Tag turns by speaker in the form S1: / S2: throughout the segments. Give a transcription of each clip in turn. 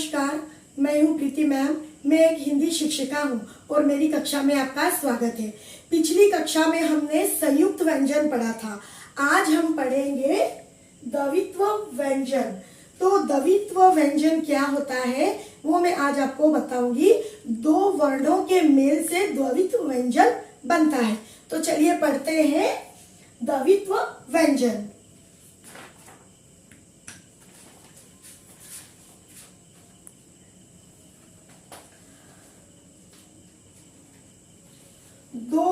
S1: नमस्कार, मैं हूँ प्रीति मैम। मैं एक हिंदी शिक्षिका हूँ और मेरी कक्षा में आपका स्वागत है। पिछली कक्षा में हमने संयुक्त व्यंजन पढ़ा था। आज हम पढ़ेंगे द्वित्व व्यंजन। तो द्वित्व व्यंजन क्या होता है वो मैं आज आपको बताऊंगी। दो वर्णों के मेल से द्वित्व व्यंजन बनता है। तो चलिए पढ़ते हैं द्वित्व व्यंजन। दो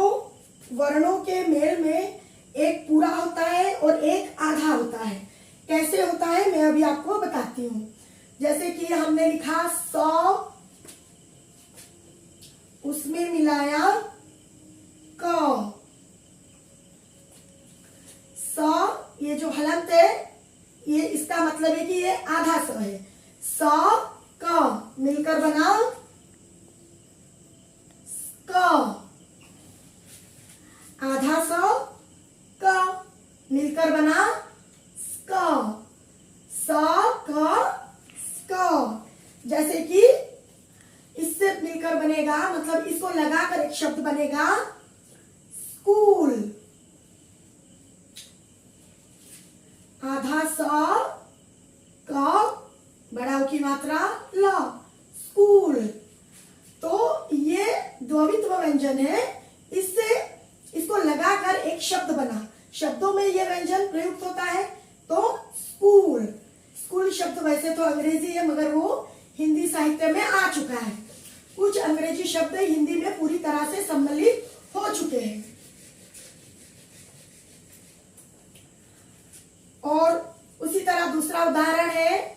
S1: वर्णों के मेल में एक पूरा होता है और एक आधा होता है। कैसे होता है मैं अभी आपको बताती हूँ। जैसे कि हमने लिखा 100, उसमें मिलाया क। 100 ये जो हलंत है ये इसका मतलब है कि ये आधा स है। 100 क मिलकर बना क। आधा सौ क मिलकर बना क। स क जैसे कि इससे मिलकर बनेगा, मतलब इसको लगाकर एक शब्द बनेगा स्कूल। आधा सौ क बड़ा की मात्रा ल, स्कूल। तो ये द्वित्व व्यंजन है। इसको लगाकर एक शब्द बना। शब्दों में यह व्यंजन प्रयुक्त होता है। तो स्कूल, स्कूल शब्द वैसे तो अंग्रेजी है मगर वो हिंदी साहित्य में आ चुका है। कुछ अंग्रेजी शब्द हिंदी में पूरी तरह से सम्मिलित हो चुके हैं। और उसी तरह दूसरा उदाहरण है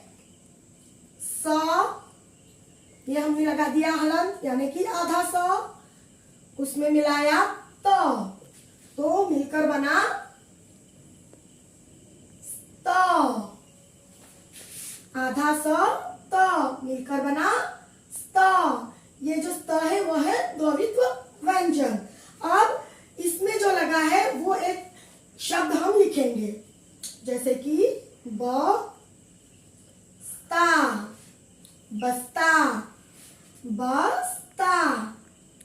S1: स, ये हमने लगा दिया हलंत यानी कि आधा स, उसमें मिलाया त, तो मिलकर बना त। आधा स त मिलकर बना स्त। ये जो स्त है वो है द्वित्व व्यंजन। अब इसमें जो लगा है वो एक शब्द हम लिखेंगे, जैसे कि बस्ता, बस्ता, बस्ता,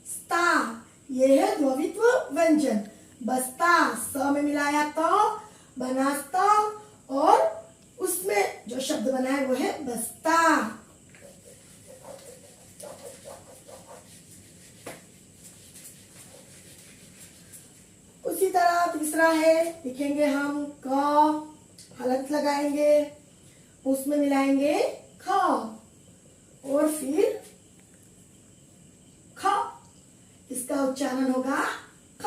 S1: स्ता। ये है द्वित्व व्यंजन। बस्ता, स में मिलाया तो बना स्त, और उसमें जो शब्द बना है वो है बस्ता। उसी तरह तीसरा है, लिखेंगे हम क, हलंत लगाएंगे, उसमें मिलाएंगे ख और फिर ख, इसका उच्चारण होगा ख।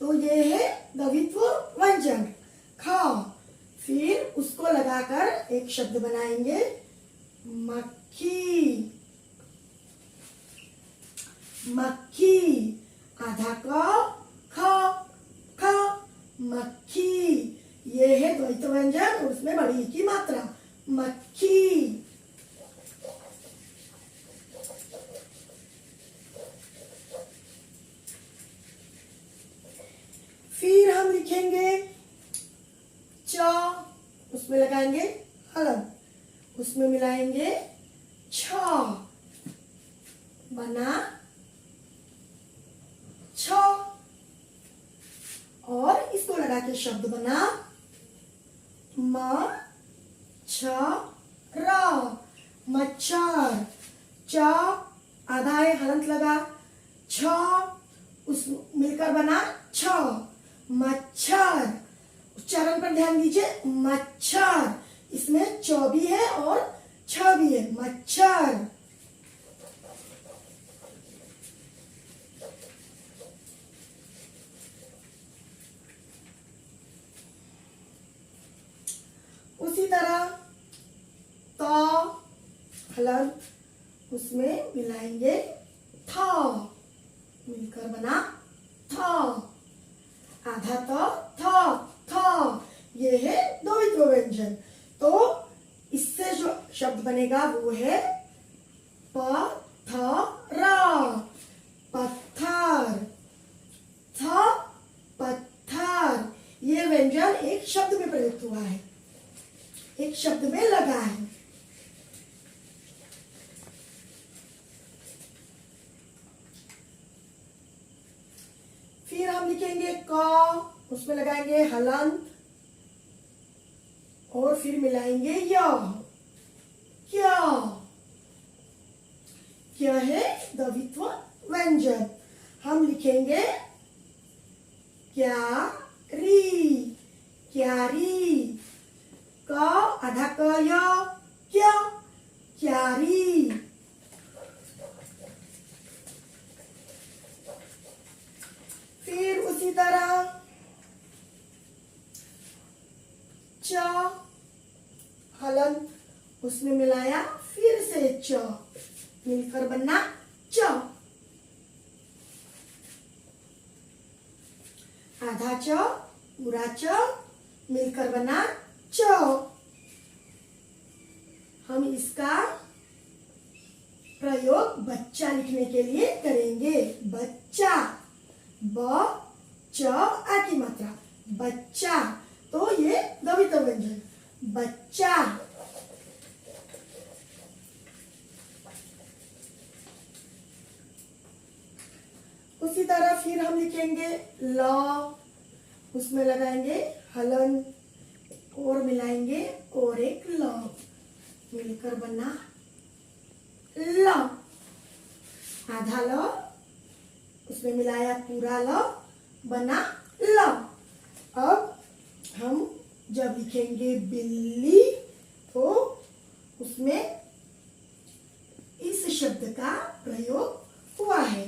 S1: तो ये है द्वित्व व्यंजन ख। फिर उसको लगाकर एक शब्द बनाएंगे मक्खी, मक्खी। आधा क ख, ख, मक्खी। ये है द्वित्व व्यंजन, उसमें बड़ी की मात्रा मक्खी। फिर हम लिखेंगे च, उसमें लगाएंगे हलंत, उसमें मिलाएंगे छ, बना छ, और इसको लगा के शब्द बना म छ र, मच्छर। च आधा है हलंत लगा, छ उस मिलकर बना छ, मच्छर। उच्चारण पर ध्यान दीजिए, मच्छर। इसमें च भी है और छ भी है, मच्छर। उसी तरह त, हलंत, उसमें मिलाएंगे थ, मिलकर बना थ। आधा थ, थ। ये है द्वित्व व्यंजन। तो इससे जो शब्द बनेगा वो है पत्थर, पत्थर, थ, पत्थर। ये व्यंजन एक शब्द में प्रयुक्त हुआ है, एक शब्द में लगा है। फिर हम लिखेंगे क, उसमें लगाएंगे हलंत और फिर मिलाएंगे य। क्या, क्या है द्वित्व व्यंजन। हम लिखेंगे क्यारी, क्यारी। क आधा क य, क्या, क्यारी। फिर उसी तरह च, हलंत, उसमें मिलाया फिर से च, मिलकर बना च। आधा च, पूरा च, मिलकर बना च। हम इसका प्रयोग बच्चा लिखने के लिए करेंगे। बच्चा, ब च आ की मात्रा, बच्चा। तो ये द्वित्व व्यंजन, बच्चा। उसी तरह फिर हम लिखेंगे ल, उसमें लगाएंगे हलंत और मिलाएंगे और एक ल, मिलकर बना ल। आधा ल, उसमें मिलाया पूरा ल, बना ल। अब हम जब लिखेंगे बिल्ली तो उसमें इस शब्द का प्रयोग हुआ है,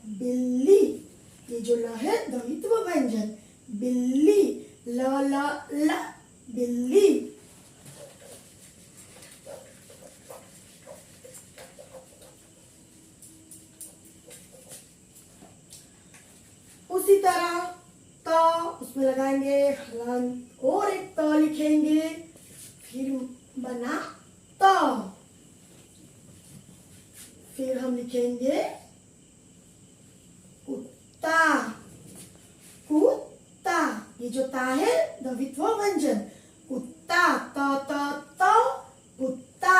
S1: बिल्ली। ये जो ल है द्वित्व व्यंजन, बिल्ली, ल ल ल, बिल्ली। उसी तरह त, उसमें लगाएंगे हलंत और एक त लिखेंगे, फिर बना त। फिर हम लिखेंगे कुत्ता, कुत्ता। ये जो ता है द्वित्व व्यंजन, कुत्ता, त त त, कुत्ता।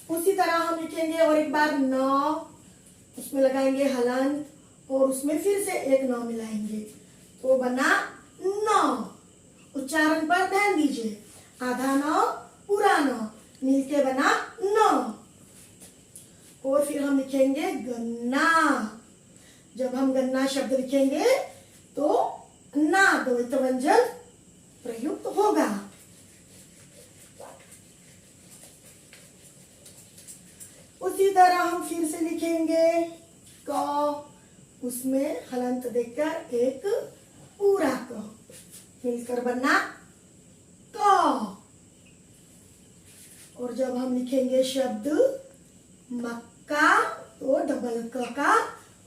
S1: उसी तरह हम लिखेंगे और एक बार न, उसमें लगाएंगे हलंत और उसमें फिर से एक न मिलाएंगे तो बना न। उच्चारण पर ध्यान दीजिए, आधा न, पूरा न, मिलके बना न। और फिर हम लिखेंगे गन्ना। जब हम गन्ना शब्द लिखेंगे तो ना द्वित्व व्यंजन प्रयुक्त होगा। उसी तरह हम फिर से लिखेंगे क, उसमें हलंत देकर एक पूरा क, मिलकर बना क। और जब हम लिखेंगे शब्द मक्का तो डबल क का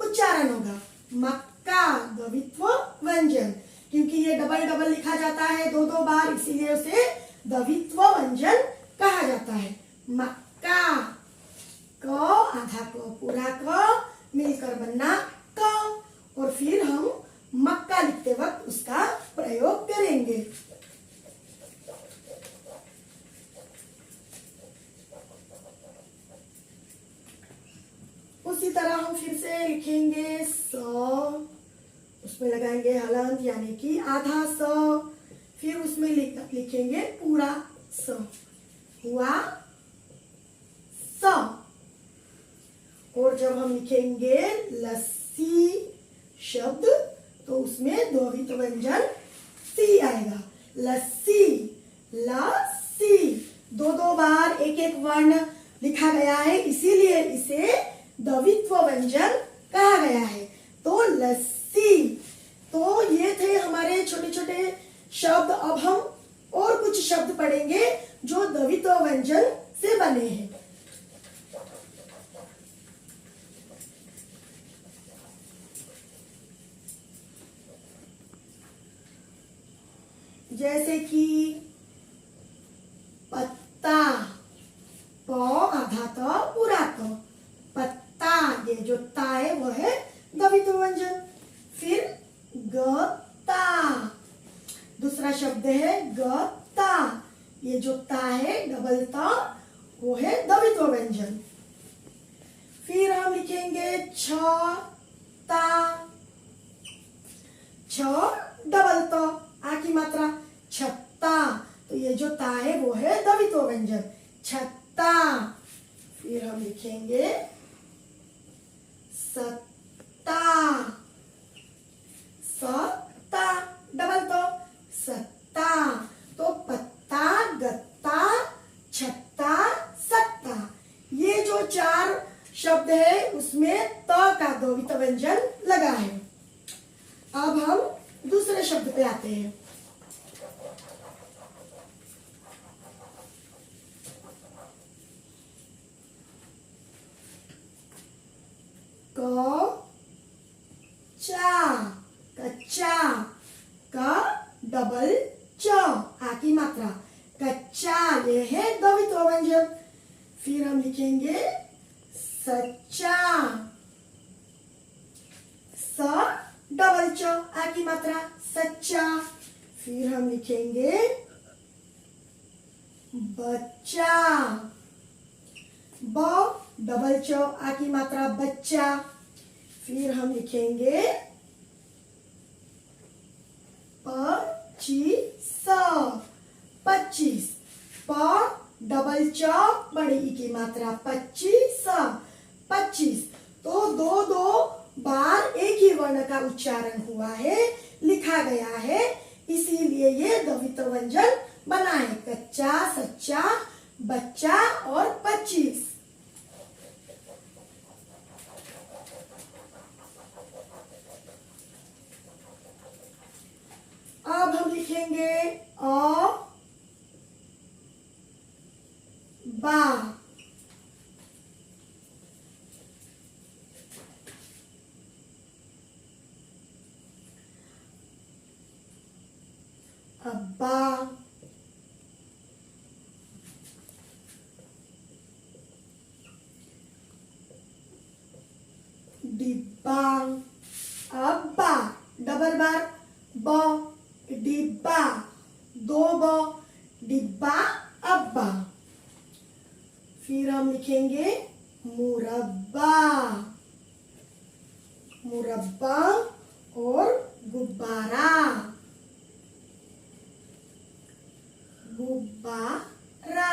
S1: उच्चारण होगा, मक्का द्वित्व व्यंजन। क्योंकि ये डबल डबल लिखा जाता है दो दो बार, इसीलिए उसे द्वित्व व्यंजन कहा जाता है। मक्का, क आधा क पूरा क, मिलकर बनना क। और फिर हम मक्का लिखते वक्त उसका प्रयोग करेंगे। उसी तरह हम फिर से लिखेंगे स, उसमें लगाएंगे हलंत यानी कि आधा स, फिर उसमें लिखेंगे पूरा स, हुआ स। और जब हम लिखेंगे लस्सी शब्द तो उसमें द्वित्व व्यंजन सी आएगा, लस्सी, लस्सी। दो दो बार एक एक वर्ण लिखा गया है, इसीलिए इसे द्वित्व व्यंजन कहा गया है। तो लस्सी। तो ये थे हमारे छोटे छोटे शब्द। अब हम और कुछ शब्द पढ़ेंगे जो द्वित्व व्यंजन से बने हैं। जैसे कि पत्ता, प आधा त पूरा त, पत्ता। ये जो ता है वो है द्वित्व व्यंजन। फिर गत्ता, दूसरा शब्द है गता। ये जो ता है डबल ता वो है द्वित्व व्यंजन। फिर हम लिखेंगे छ ता, छ डबल त आ की मात्रा छत्ता, तो ये जो ता है वो है द्वित्व व्यंजन छत्ता। फिर हम लिखेंगे सत्ता, सत्ता डबल तो सत्ता, तो पत्ता गत्ता छत्ता सत्ता, ये जो चार शब्द है उसमें त का द्वित्व व्यंजन लगा है। अब हम दूसरे शब्द पे आते हैं। कच्चा, कच्चा का डबल च आ की मात्रा कच्चा, ये है द्वित्व व्यंजन। फिर हम लिखेंगे सच्चा, स डबल च आ की मात्रा सच्चा। फिर हम लिखेंगे बच्चा, ब डबल च आ की मात्रा बच्चा। फिर हम लिखेंगे 25, 25, प डबल च बड़ी ई की मात्रा 25, 25, तो दो दो बार एक ही वर्ण का उच्चारण हुआ है, लिखा गया है, इसीलिए ये द्वित्व व्यंजन बना है। कच्चा, सच्चा, बच्चा और 25। अब हम लिखेंगे बा, अब्बा, डिब्बा, अब्बा डबल बार ब, डिब्बा दो ब, डिब्बा अब्बा। फिर हम लिखेंगे मुरब्बा, मुरब्बा और गुब्बारा, गुब्बारा,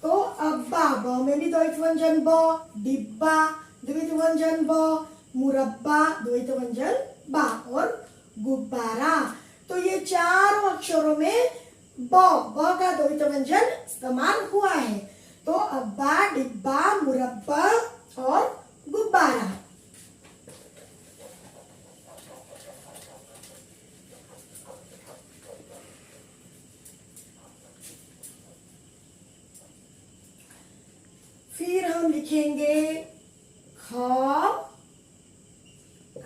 S1: तो अब्बा ब में भी द्वित्व व्यंजन ब, डिब्बा द्वित्व व्यंजन ब, मुरब्बा द्वित्व व्यंजन बा और गुब्बारा, तो ये चारों अक्षरों में ब का द्वित्व व्यंजन इस्तेमाल हुआ है। तो अब्बा, डिब्बा, मुरब्बा और गुब्बारा। फिर हम लिखेंगे ख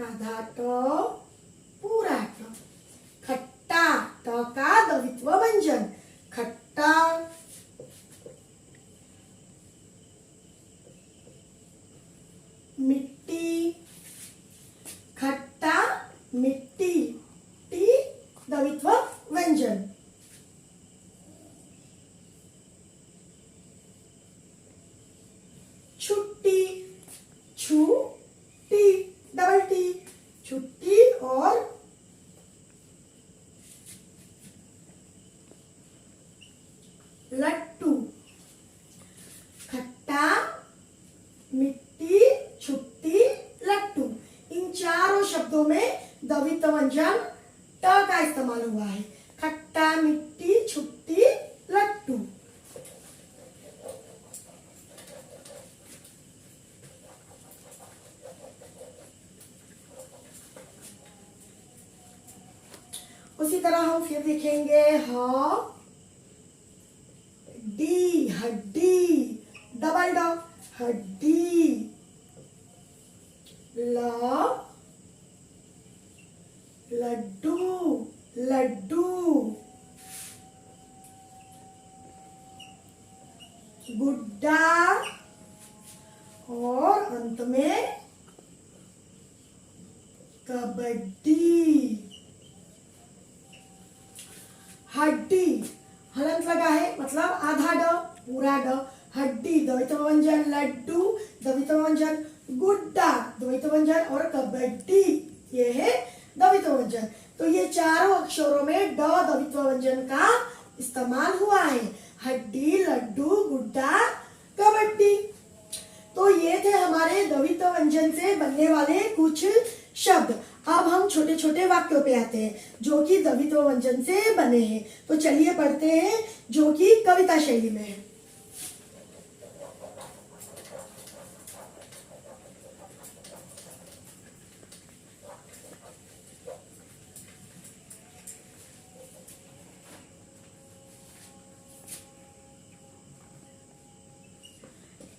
S1: आधा ट पूरा ट, खट्टा, ट का द्वित्व व्यंजन खट्टा। मिट्टी, खट्टा मिट्टी, टी द्वित्व व्यंजन। छुट्टी, छु टी डबल टी, छुट्टी और लट्टू, खट्टा मिट्टी छुट्टी लट्टू, इन चारों शब्दों में द्वित्व व्यंजन ट का इस्तेमाल हुआ है। खट्टा मिट्टी छुट्टी लट्टू। उसी तरह हम फिर लिखेंगे ह डी, हड्डी डबल ड, हड्डी, ल लड्डू, लड्डू, गुड्डा और अंत में कबड्डी। हड्डी, हलंत लगा है मतलब आधा ड पूरा ड, हड्डी द्वैत व्यंजन, लड्डू द्वैत व्यंजन, गुड्डा द्वैत व्यंजन और कबड्डी ये है द्वैत व्यंजन। तो ये चारों अक्षरों में ड द्वैत व्यंजन का इस्तेमाल हुआ है, हड्डी, लड्डू, गुड्डा, कबड्डी। तो ये थे हमारे द्वैत व्यंजन से बनने वाले कुछ शब्द। अब हम छोटे छोटे वाक्यों पे आते हैं जो कि द्वैत व्यंजन से बने हैं। तो चलिए पढ़ते हैं जो कि कविता शैली में है।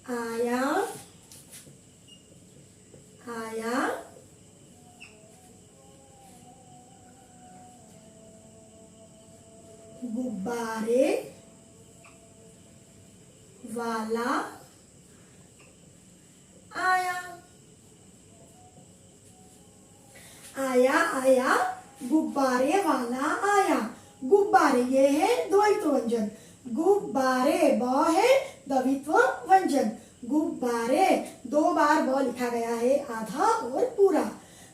S1: आया, आया, गुब्बारे वाला आया, आया, आया, गुब्बारे वाला आया। गुब्बारे ये है द्वैत व्यंजन, गुब्बारे ब है द्वित्व व्यंजन, गुब्बारे दो बार ब लिखा गया है, आधा और पूरा।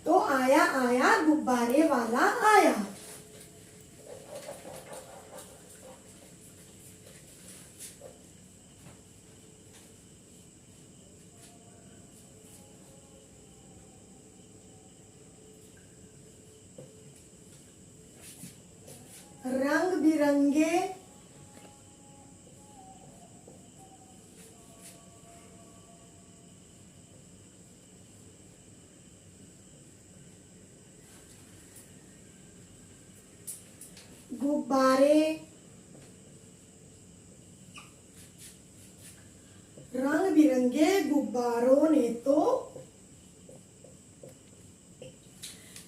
S1: तो आया, आया, गुब्बारे वाला आया। रंग बिरंगे गुब्बारे, रंग बिरंगे गुब्बारों ने तो,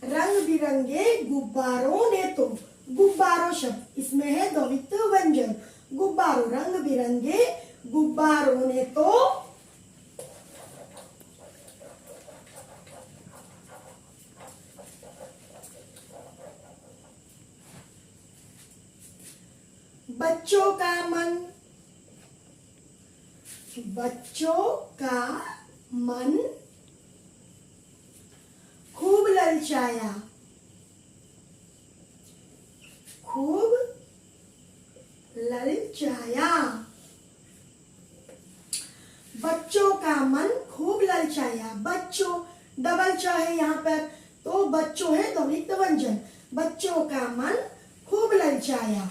S1: रंग बिरंगे गुब्बारों ने तो, गुब्बारों शब्द इसमें है द्वैत व्यंजन, गुब्बारों रंग बिरंगे गुब्बारों ने तो बच्चों का मन, बच्चों का मन खूब ललचाया, खूब ललचाया। बच्चों का मन खूब ललचाया, बच्चों डबल च है यहाँ पर, तो बच्चों है द्वैत व्यंजन, बच्चों का मन खूब ललचाया।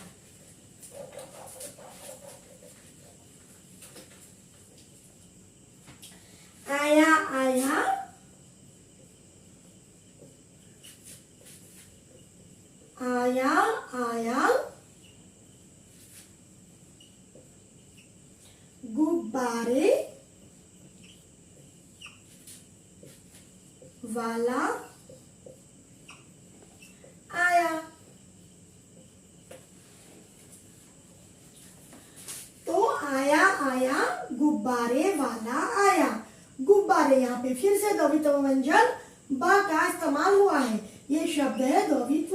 S1: आया, आया, आया, आया, गुब्बारे वाला आया। तो आया, आया, गुब्बारे वाला आया। गुब्बारे यहाँ पे फिर से द्वैत व्यंजन ब का इस्तेमाल हुआ है, ये शब्द है द्वैत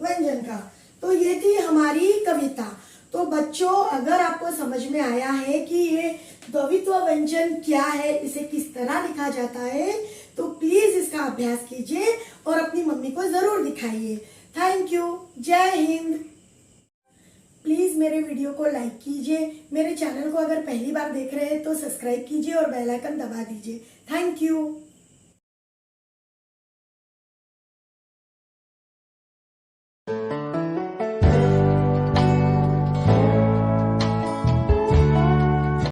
S1: व्यंजन का। तो ये थी हमारी कविता। तो बच्चों अगर आपको समझ में आया है कि ये द्वैत व्यंजन क्या है, इसे किस तरह लिखा जाता है, तो प्लीज इसका अभ्यास कीजिए और अपनी मम्मी को जरूर दिखाइए। थैंक यू, जय हिंद। प्लीज मेरे वीडियो को लाइक कीजिए, मेरे चैनल को अगर पहली बार देख रहे हैं तो सब्सक्राइब कीजिए और बेल आइकन दबा दीजिए। Thank you.